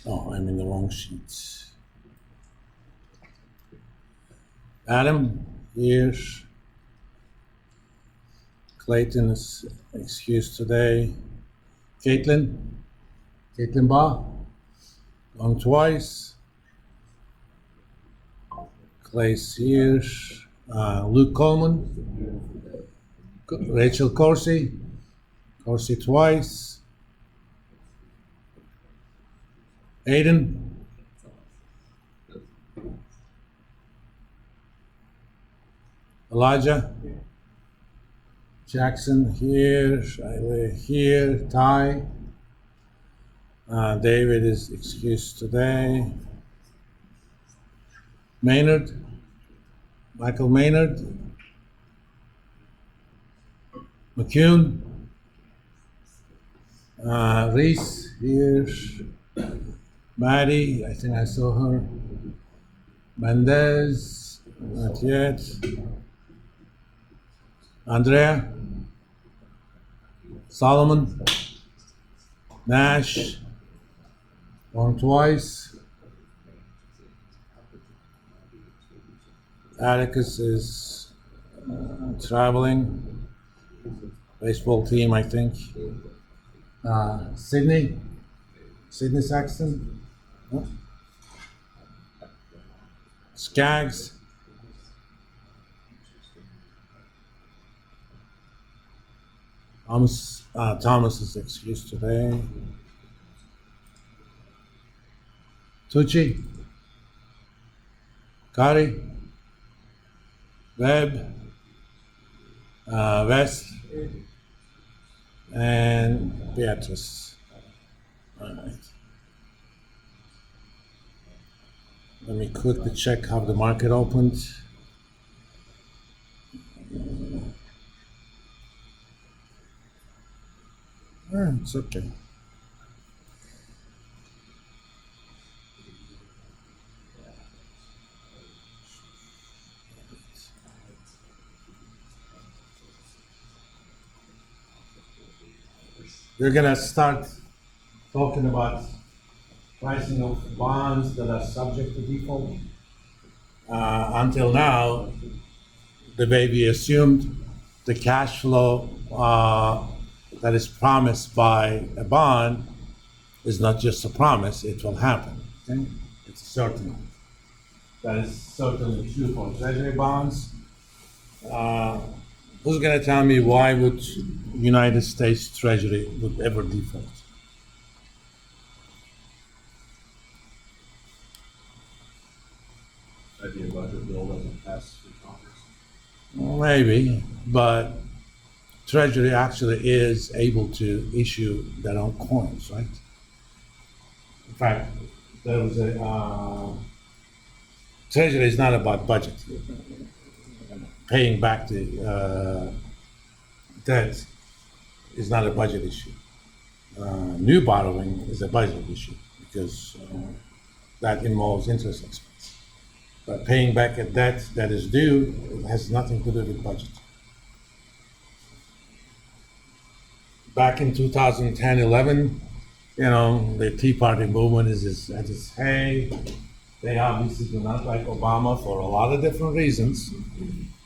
Oh, I'm in the wrong sheet. Adam, here. Clayton is excused today. Caitlin Ba, going twice. Clay's here. Luke Coleman, Rachel Corsi twice. Aiden, Elijah, Jackson here, Shiley here, Ty. David is excused today. Maynard, Michael Maynard. McCune, Reese here. Maddie, I think I saw her. Mendez, not yet. Andrea, Solomon, Nash, going twice. Atticus is traveling. Baseball team, I think. Sydney Saxton. Huh? Skaggs. Thomas is excused today. Tucci. Kari. Webb. West. And Beatrice. All right. Let me quickly check how the market opened. It's okay. We're gonna start talking about pricing of bonds that are subject to default. Until now, the way we assumed the cash flow that is promised by a bond is not just a promise, it will happen. Okay? It's certain. That is certainly true for treasury bonds. Who's going to tell me why would United States Treasury would ever default? That'd be a budget bill that would pass through Congress. Maybe, but Treasury actually is able to issue their own coins, right? In fact, there was a Treasury is not about budget. Paying back the debt is not a budget issue. New borrowing is a budget issue because that involves interest expense. But paying back a debt that is due has nothing to do with budget. Back in 2010-11, the Tea Party movement is at its heyday. They obviously do not like Obama for a lot of different reasons.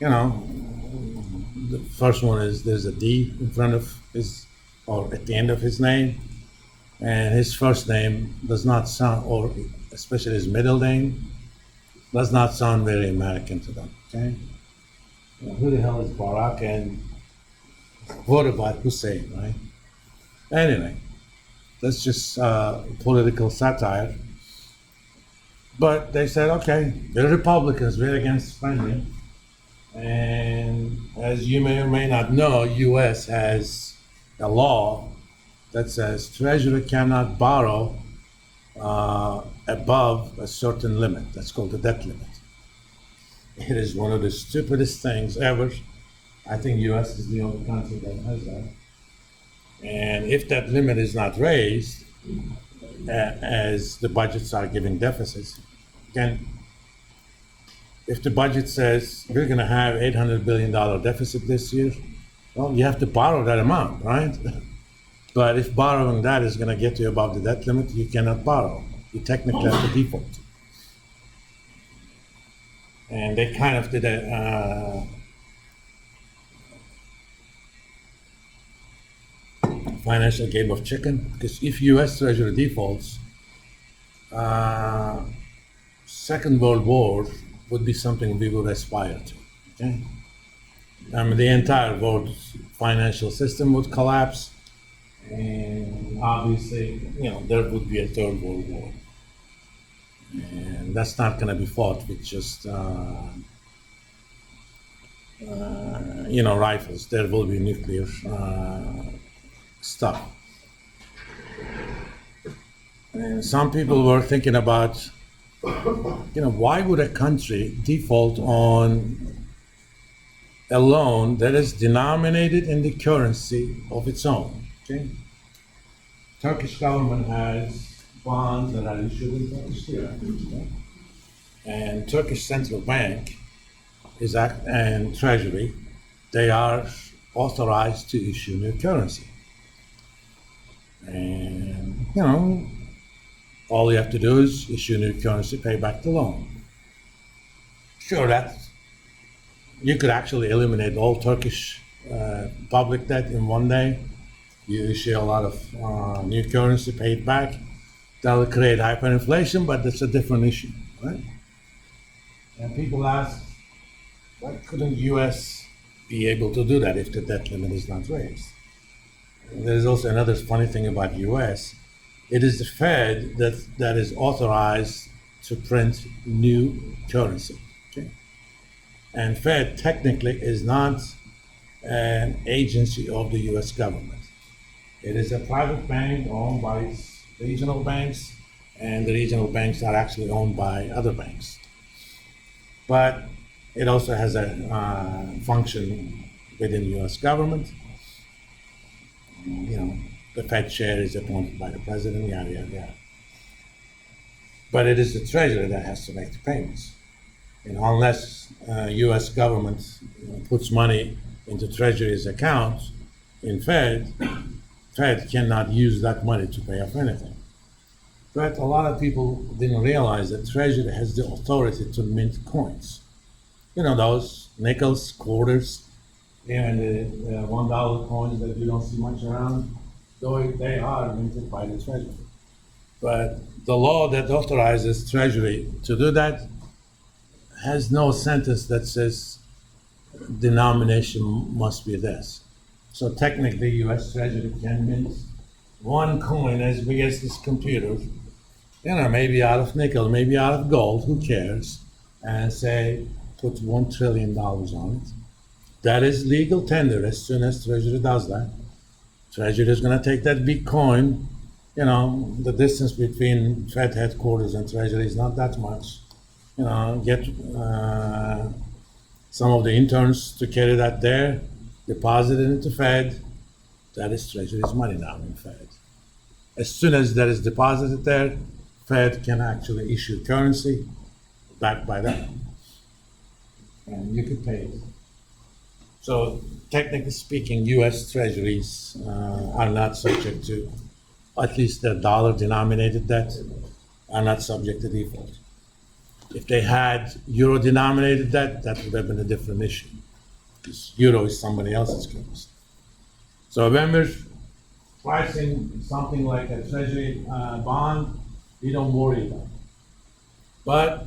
The first one is there's a D in front of his, or at the end of his name, and his first name does not sound, or especially his middle name, does not sound very American to them, okay? Who the hell is Barack, and what about Hussein, right? Anyway, that's just political satire. But they said, okay, they're Republicans, we're against spending. And as you may or may not know, US has a law that says Treasury cannot borrow above a certain limit. That's called the debt limit. It is one of the stupidest things ever. I think US is the only country that has that. And if that limit is not raised, as the budgets are giving deficits, then if the budget says we're going to have $800 billion deficit this year, well, you have to borrow that amount, right? But if borrowing that is going to get you above the debt limit, you cannot borrow. you technically have to default. And they kind of did a financial game of chicken, because if U.S. Treasury defaults, Second World War would be something we would aspire to. Okay, I mean, the entire world's financial system would collapse, and obviously, there would be a Third World War, and that's not going to be fought with just rifles. There will be nuclear stuff. And some people were thinking about, why would a country default on a loan that is denominated in the currency of its own? Okay? Turkish government has bonds that are issued in Turkish lira, okay? And Turkish Central Bank and Treasury, they are authorized to issue new currency. And, all you have to do is issue new currency, pay back the loan. Sure, you could actually eliminate all Turkish public debt in one day. You issue a lot of new currency, pay it back. That'll create hyperinflation, but that's a different issue, right? And people ask, why couldn't U.S. be able to do that if the debt limit is not raised? And there's also another funny thing about U.S. It is the Fed that is authorized to print new currency. Okay? And Fed technically is not an agency of the U.S. government. It is a private bank owned by its regional banks, and the regional banks are actually owned by other banks. But it also has a function within the U.S. government. The Fed chair is appointed by the president, yada, yada, yada. But it is the Treasury that has to make the payments. Unless U.S. government puts money into Treasury's account in Fed cannot use that money to pay off anything. But a lot of people didn't realize that Treasury has the authority to mint coins. Those nickels, quarters, and the $1 coins that you don't see much around, though they are minted by the Treasury. But the law that authorizes Treasury to do that has no sentence that says denomination must be this. So technically, U.S. Treasury can mint one coin as big as this computer, maybe out of nickel, maybe out of gold, who cares, and say, put $1 trillion on it. That is legal tender. As soon as Treasury does that, Treasury is going to take that big coin. The distance between Fed headquarters and Treasury is not that much. Get some of the interns to carry that there, deposit it into Fed. That is Treasury's money now in Fed. As soon as that is deposited there, Fed can actually issue currency backed by that. And you could pay it. So technically speaking, U.S. Treasuries are not subject to, at least the dollar-denominated debt, are not subject to default. If they had euro-denominated debt, that would have been a different issue, because euro is somebody else's currency. So when we're pricing something like a Treasury bond, we don't worry about it. But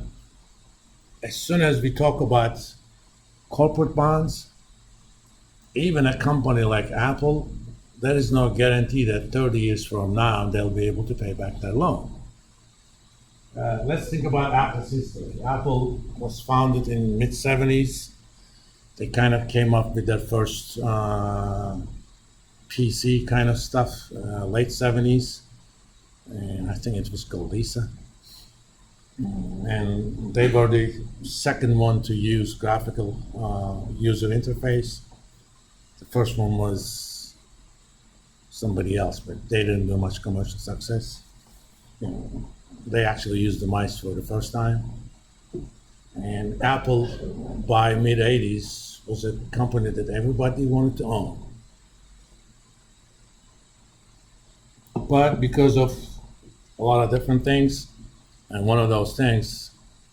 as soon as we talk about corporate bonds, even a company like Apple, there is no guarantee that 30 years from now they'll be able to pay back their loan. Let's think about Apple's history. Apple was founded in mid-70s. They kind of came up with their first PC kind of stuff, late 70s. And I think it was called Lisa. And they were the second one to use graphical user interface. The first one was somebody else, but they didn't do much commercial success. They actually used the mice for the first time. And Apple, by mid-80s, was a company that everybody wanted to own. But because of a lot of different things, And one of those things,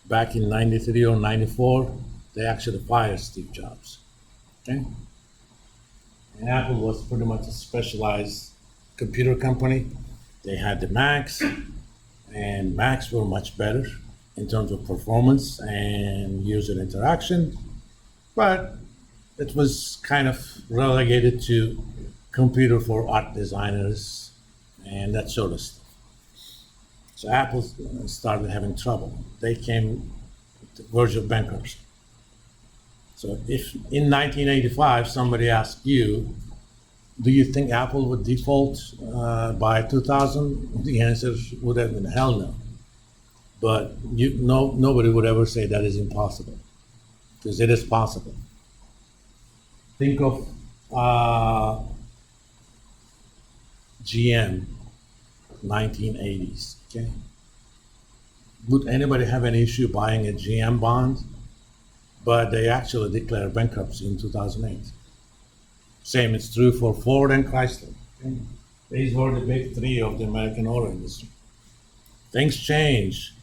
back in 93 or 94, they actually fired Steve Jobs. Okay? And Apple was pretty much a specialized computer company. They had the Macs, and Macs were much better in terms of performance and user interaction, but it was kind of relegated to computer for art designers and that sort of stuff. So Apple started having trouble. They came to the verge of bankruptcy. So if in 1985 somebody asked you, do you think Apple would default by 2000? The answer would have been hell no. But nobody would ever say that is impossible, because it is possible. Think of GM, 1980s. Okay, would anybody have an issue buying a GM bond? But they actually declared bankruptcy in 2008. Same is true for Ford and Chrysler. Okay? These were the big three of the American auto industry. Things change.